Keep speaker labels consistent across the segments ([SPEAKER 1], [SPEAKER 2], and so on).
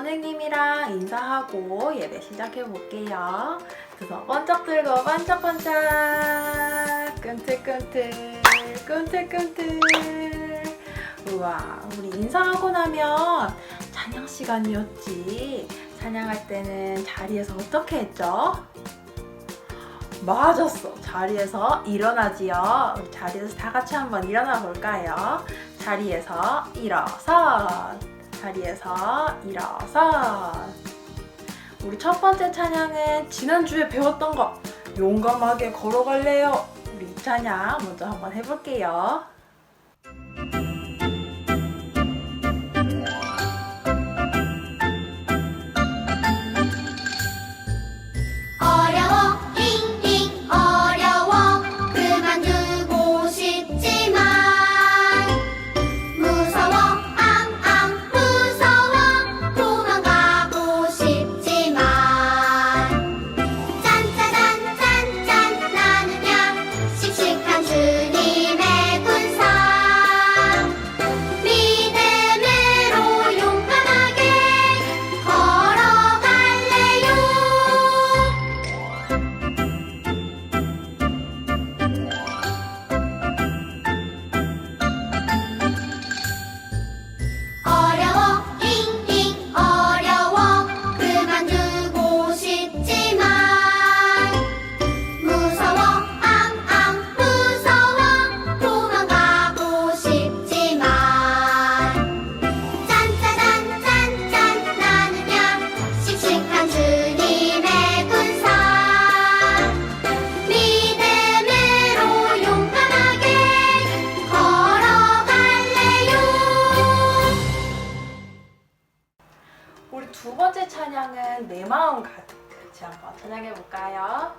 [SPEAKER 1] 선생님이랑 인사하고 예배 시작해 볼게요. 두 손 번쩍 들고 반짝반짝 끔틀끔틀 끔틀끔틀. 우와, 우리 인사하고 나면 찬양 시간이었지. 찬양할 때는 자리에서 어떻게 했죠? 맞았어. 자리에서 일어나지요. 우리 자리에서 다 같이 한번 일어나 볼까요? 자리에서 일어서, 자리에서 일어서. 우리 첫 번째 찬양은 지난주에 배웠던 거 용감하게 걸어갈래요. 우리 이 찬양 먼저 한번 해볼게요. 우리 두 번째 찬양은 내 마음 가득 같이 한번 찬양해 볼까요?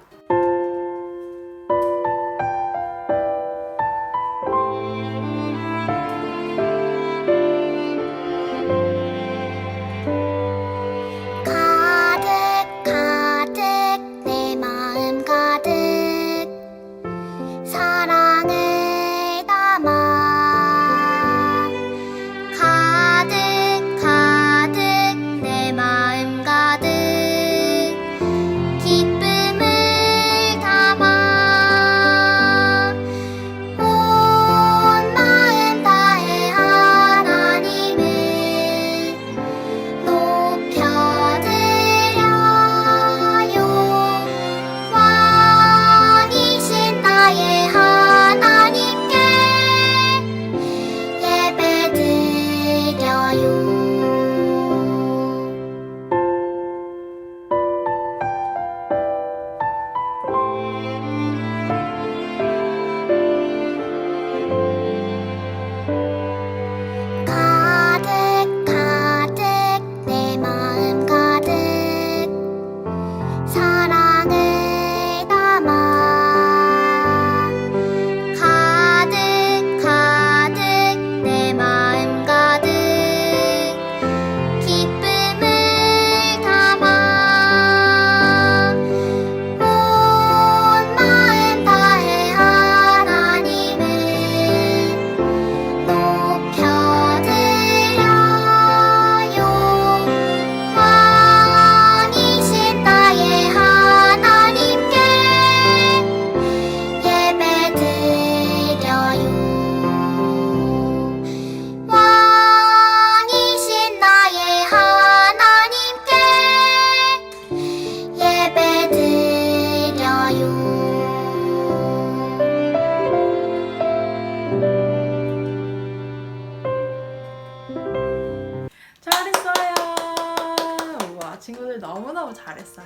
[SPEAKER 1] 친구들 너무너무 잘했어요.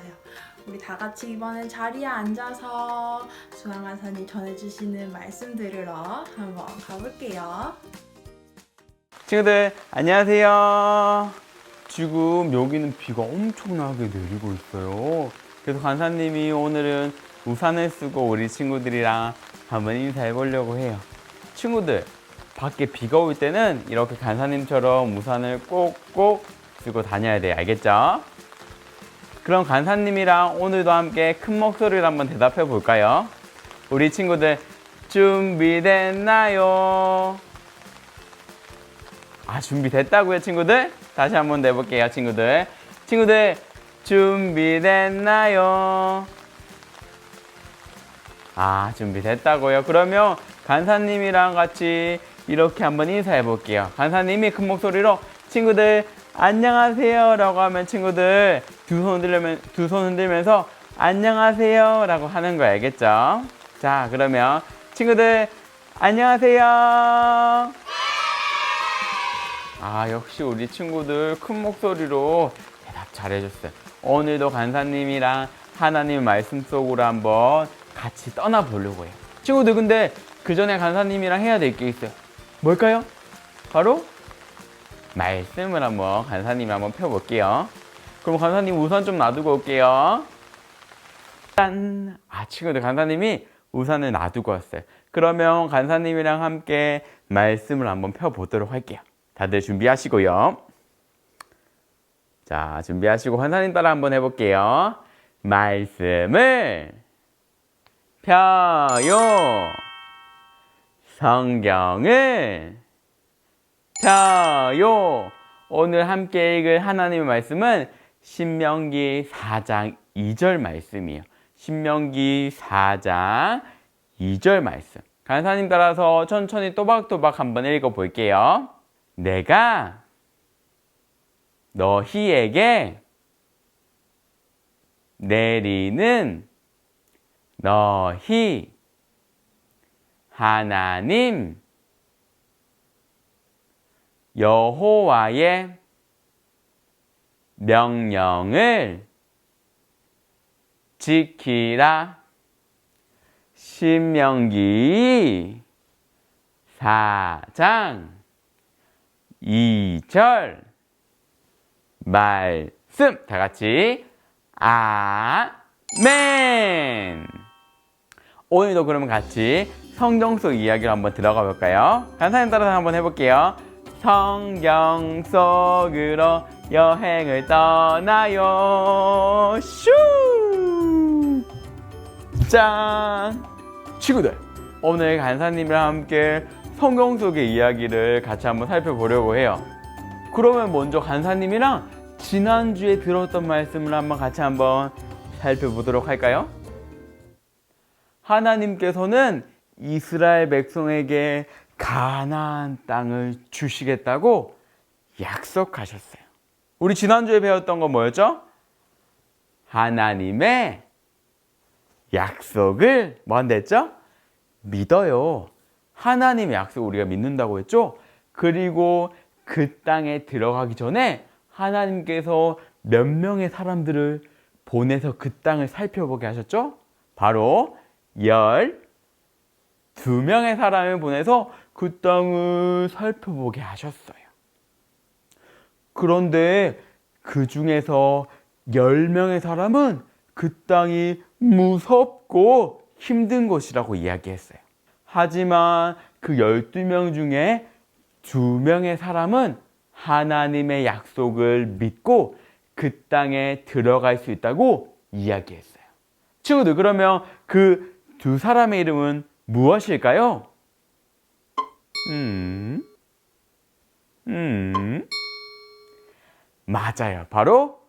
[SPEAKER 1] 우리 다 같이 이번엔 자리에 앉아서 수강 간사님 전해주시는 말씀 들으러 한번 가볼게요.
[SPEAKER 2] 친구들 안녕하세요. 지금 여기는 비가 엄청나게 내리고 있어요. 그래서 간사님이 오늘은 우산을 쓰고 우리 친구들이랑 한번 인사해 보려고 해요. 친구들, 밖에 비가 올 때는 이렇게 간사님처럼 우산을 꼭꼭 쓰고 다녀야 돼요. 알겠죠? 그럼 간사님이랑 오늘도 함께 큰 목소리로 한번 대답해 볼까요? 우리 친구들 준비됐나요? 준비됐다고요, 친구들? 다시 한번 내볼게요, 친구들. 친구들, 준비됐나요? 준비됐다고요? 그러면 간사님이랑 같이 이렇게 한번 인사해 볼게요. 간사님이 큰 목소리로 친구들 안녕하세요 라고 하면 친구들 두 손 흔들면서 안녕하세요 라고 하는 거 알겠죠? 자, 그러면 친구들 안녕하세요. 역시 우리 친구들 큰 목소리로 대답 잘해줬어요. 오늘도 간사님이랑 하나님 말씀 속으로 한번 같이 떠나보려고 해요. 친구들, 근데 그 전에 간사님이랑 해야 될 게 있어요. 뭘까요? 바로 말씀을 한번 간사님이 한번 펴볼게요. 그럼 간사님 우산 좀 놔두고 올게요. 짠! 친구들, 간사님이 우산을 놔두고 왔어요. 그러면 간사님이랑 함께 말씀을 한번 펴보도록 할게요. 다들 준비하시고요. 자, 준비하시고 간사님 따라 한번 해볼게요. 말씀을 펴요. 성경을 펴요. 오늘 함께 읽을 하나님의 말씀은 신명기 4장 2절 말씀이에요. 신명기 4장 2절 말씀. 간사님 따라서 천천히 또박또박 한번 읽어볼게요. 내가 너희에게 내리는 너희 하나님 여호와의 명령을 지키라. 신명기 4장 2절 말씀. 다 같이 아멘. 오늘도 그러면 같이 성경 속 이야기로 한번 들어가 볼까요? 간사님 따라서 한번 해볼게요. 성경 속으로 여행을 떠나요. 슈! 짠! 친구들, 오늘 간사님이랑 함께 성경 속의 이야기를 같이 한번 살펴보려고 해요. 그러면 먼저 간사님이랑 지난주에 들었던 말씀을 같이 한번 살펴보도록 할까요? 하나님께서는 이스라엘 백성에게 가나안 땅을 주시겠다고 약속하셨어요. 우리 지난주에 배웠던 건 뭐였죠? 하나님의 약속을 뭐한다 했죠? 믿어요. 하나님의 약속을 우리가 믿는다고 했죠? 그리고 그 땅에 들어가기 전에 하나님께서 몇 명의 사람들을 보내서 그 땅을 살펴보게 하셨죠? 바로 12명의 사람을 보내서 그 땅을 살펴보게 하셨어요. 그런데 그 중에서 10명의 사람은 그 땅이 무섭고 힘든 곳이라고 이야기했어요. 하지만 그 12명 중에 2명의 사람은 하나님의 약속을 믿고 그 땅에 들어갈 수 있다고 이야기했어요. 친구들, 그러면 그 두 사람의 이름은 무엇일까요? 맞아요. 바로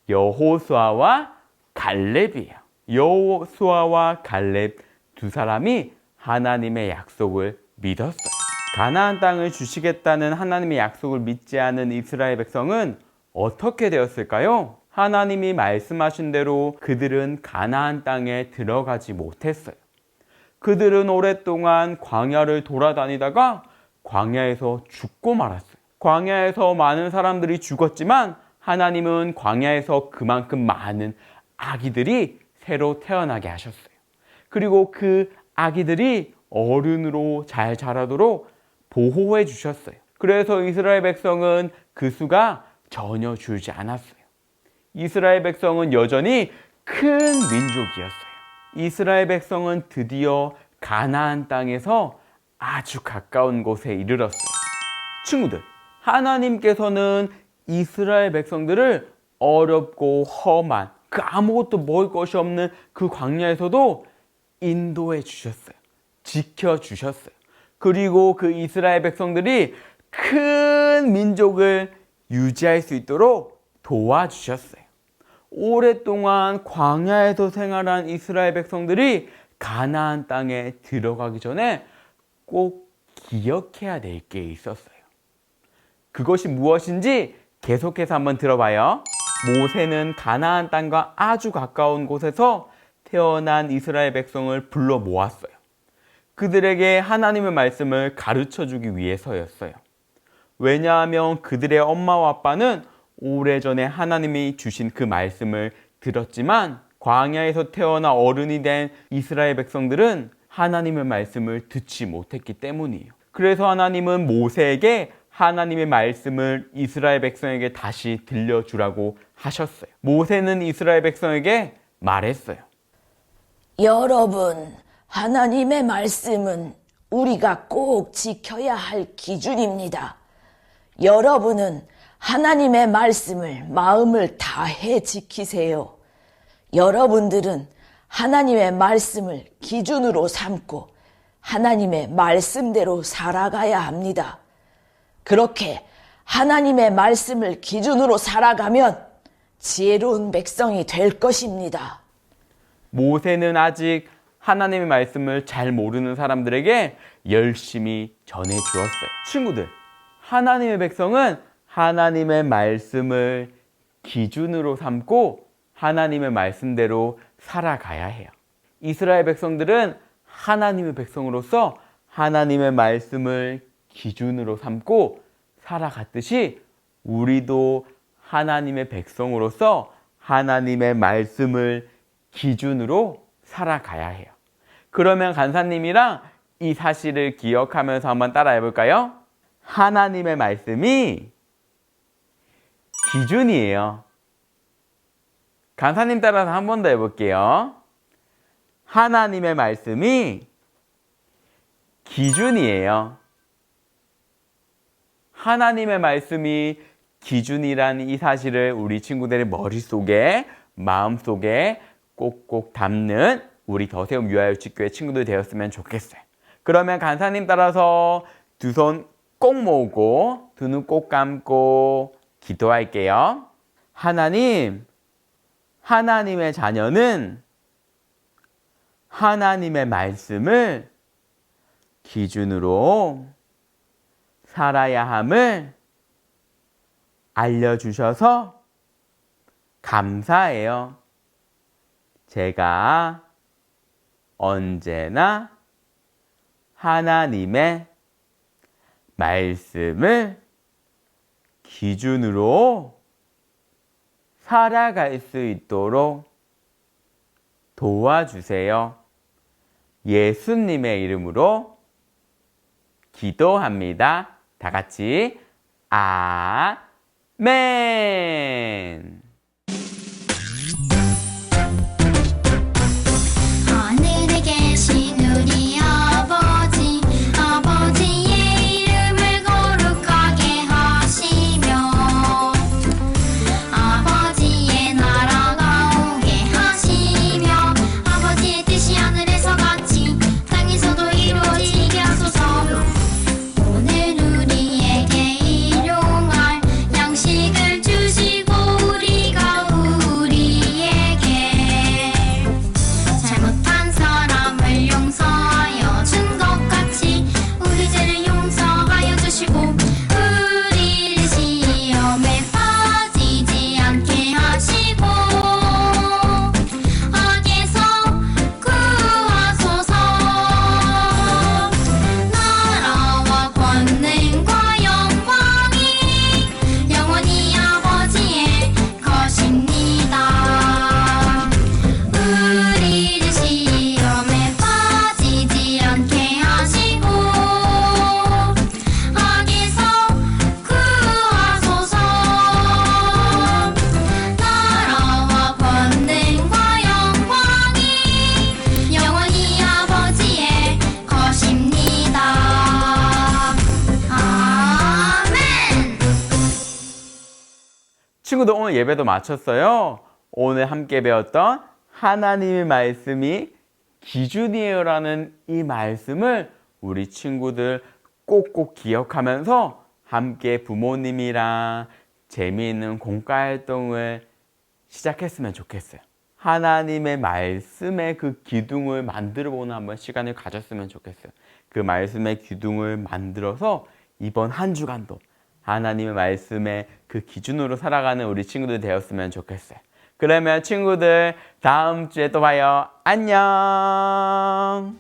[SPEAKER 2] 여호수아와 갈렙이에요. 여호수아와 갈렙 두 사람이 하나님의 약속을 믿었어요. 가나안 땅을 주시겠다는 하나님의 약속을 믿지 않은 이스라엘 백성은 어떻게 되었을까요? 하나님이 말씀하신 대로 그들은 가나안 땅에 들어가지 못했어요. 그들은 오랫동안 광야를 돌아다니다가 광야에서 죽고 말았어요. 광야에서 많은 사람들이 죽었지만 하나님은 광야에서 그만큼 많은 아기들이 새로 태어나게 하셨어요. 그리고 그 아기들이 어른으로 잘 자라도록 보호해 주셨어요. 그래서 이스라엘 백성은 그 수가 전혀 줄지 않았어요. 이스라엘 백성은 여전히 큰 민족이었어요. 이스라엘 백성은 드디어 가나안 땅에서 아주 가까운 곳에 이르렀어요. 친구들, 하나님께서는 이스라엘 백성들을 어렵고 험한 그 아무것도 먹을 것이 없는 그 광야에서도 인도해 주셨어요. 지켜주셨어요. 그리고 그 이스라엘 백성들이 큰 민족을 유지할 수 있도록 도와주셨어요. 오랫동안 광야에서 생활한 이스라엘 백성들이 가나안 땅에 들어가기 전에 꼭 기억해야 될 게 있었어요. 그것이 무엇인지 계속해서 한번 들어봐요. 모세는 가나안 땅과 아주 가까운 곳에서 태어난 이스라엘 백성을 불러 모았어요. 그들에게 하나님의 말씀을 가르쳐 주기 위해서였어요. 왜냐하면 그들의 엄마와 아빠는 오래전에 하나님이 주신 그 말씀을 들었지만 광야에서 태어나 어른이 된 이스라엘 백성들은 하나님의 말씀을 듣지 못했기 때문이에요. 그래서 하나님은 모세에게 하나님의 말씀을 이스라엘 백성에게 다시 들려주라고 하셨어요. 모세는 이스라엘 백성에게 말했어요.
[SPEAKER 3] 여러분, 하나님의 말씀은 우리가 꼭 지켜야 할 기준입니다. 여러분은 하나님의 말씀을 마음을 다해 지키세요. 여러분들은 하나님의 말씀을 기준으로 삼고 하나님의 말씀대로 살아가야 합니다. 그렇게 하나님의 말씀을 기준으로 살아가면 지혜로운 백성이 될 것입니다.
[SPEAKER 2] 모세는 아직 하나님의 말씀을 잘 모르는 사람들에게 열심히 전해주었어요. 친구들, 하나님의 백성은 하나님의 말씀을 기준으로 삼고 하나님의 말씀대로 살아가야 해요. 이스라엘 백성들은 하나님의 백성으로서 하나님의 말씀을 기준으로 삼고 살아갔듯이 우리도 하나님의 백성으로서 하나님의 말씀을 기준으로 살아가야 해요. 그러면 간사님이랑 이 사실을 기억하면서 한번 따라해 볼까요? 하나님의 말씀이 기준이에요. 간사님 따라서 한 번 더 해볼게요. 하나님의 말씀이 기준이에요. 하나님의 말씀이 기준이라는 이 사실을 우리 친구들의 머릿속에, 마음속에 꼭꼭 담는 우리 더세움 유아유치교회 친구들 되었으면 좋겠어요. 그러면 간사님 따라서 두 손 꼭 모으고 두 눈 꼭 감고 기도할게요. 하나님, 하나님의 자녀는 하나님의 말씀을 기준으로 살아야 함을 알려주셔서 감사해요. 제가 언제나 하나님의 말씀을 기준으로 살아갈 수 있도록 도와주세요. 예수님의 이름으로 기도합니다. 다 같이 아멘.
[SPEAKER 4] 하늘에 계신 우리 아버지, 아버지의 이름을 거룩하게 하시며 아버지의 나라가 오게 하시며 아버지의 뜻이 하늘에서 같이 땅에서도 이루어지게 하소서. 오늘 우리에게 일용할 양식을 주시고 우리가 우리에게 잘못한 사람을 용서하여 준 것 같이 우리 죄를 용서하여 주시고 우리를 시험에 빠지지 않게 하시고 악에서 구하소서. 나라와 권능과 영광이 영원히 아버지의 것입니다. 우리를 시험에 빠지지 않게 하시고 악에서 구하소서. 나라와 권능과 영광이 영원히 아버지의 것입니다. 아멘.
[SPEAKER 2] 친구들, 오늘 예배도 마쳤어요. 오늘 함께 배웠던 하나님의 말씀이 기준이에요라는 이 말씀을 우리 친구들 꼭꼭 기억하면서 함께 부모님이랑 재미있는 공과활동을 시작했으면 좋겠어요. 하나님의 말씀의 그 기둥을 만들어보는 한번 시간을 가졌으면 좋겠어요. 그 말씀의 기둥을 만들어서 이번 한 주간도 하나님의 말씀의 그 기준으로 살아가는 우리 친구들 되었으면 좋겠어요. 그러면 친구들 다음 주에 또 봐요. 안녕.